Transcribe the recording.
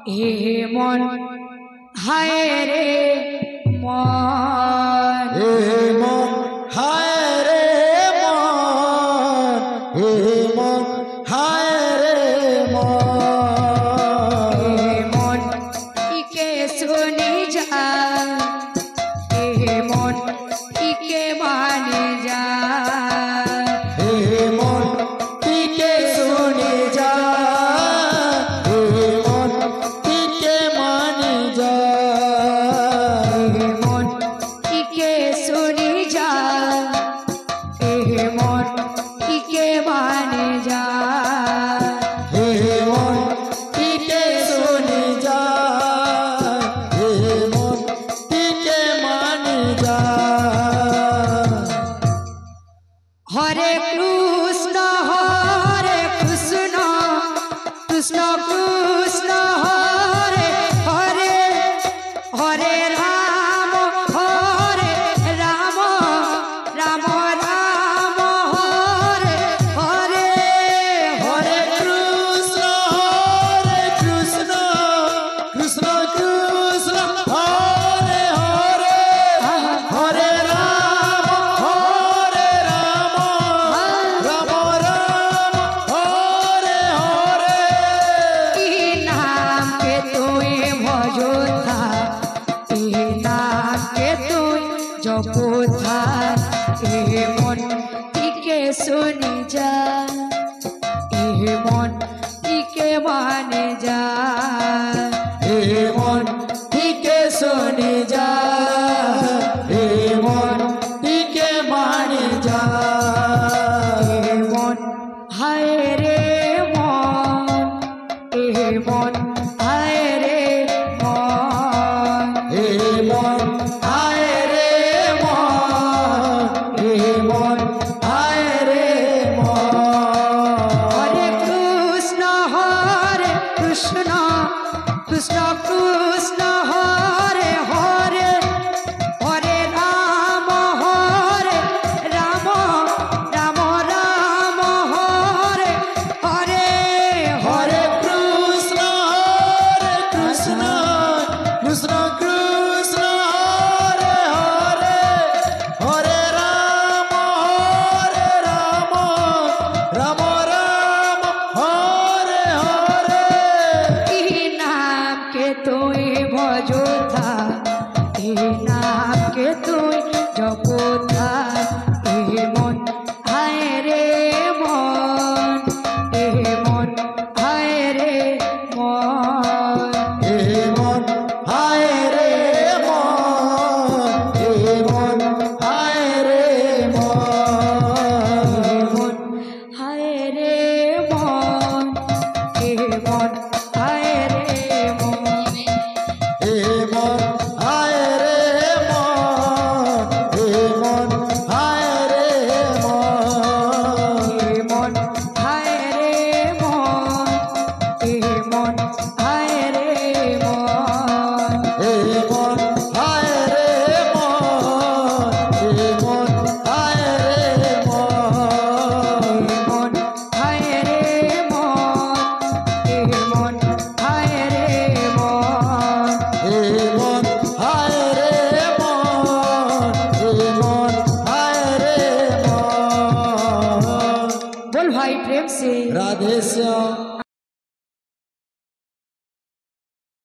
হে মন হায় রে মন, হে মন হায় রে মন, হে মন হায় রে মন, হে মন ইকে শুনে যা, হে মন ইকে মানে যা, হে মন টিকে শুনে যা, হে মন টিকে মানে যা, হে মন ইকে শুনে যা, হে মন ইকে মানে যা, হে মন টিকে শুনে যা, হে মন টিকে মানে যা। হরে কৃষ্ণ কৃষ্ণ কৃষ্ণ কৃষ্ণ হরে হরে, হরে রাম রাম রাম হরে হরে, হরে কৃষ্ণ কৃষ্ণ কৃষ্ণ হরে হরে, হরে রাম রাম রাম হরে হরে। কি নাম কে তুই ভজো থা, কি নাম কে তুই জপো থা, এ মন টিকে শুনে যা, এ মন টিকে মানে যা, হে মন টিকে শুনে যা, হে মন টিকে মানে যা, এ মন হায় রে মন, এ মন হায় রে মন, হে মন হায় রে মন, হে মন হায় রে মন। হরে কৃষ্ণ কৃষ্ণ কৃষ্ণ কৃষ্ণ হরে হরে, হরে রাম রাম রাম রাম হরে হরে, হরে কৃষ্ণ কৃষ্ণ কৃষ্ণ কৃষ্ণ হরে হরে, হরে রাম রাম রাম হরে হরে। কি নাম কে তুই ভজো থা, কি নাম কে তুই জপো থা, এ মন হায় রে মন, এ মন হায় রে মন, হে মন হায় রে মন, হে মন হায় রে মন, মন হায় রে মন, এ মন হায় রে মন, হে মন হায় রে মন, হে মন হায় রে মন, এ মন হায় রে মন, এ মন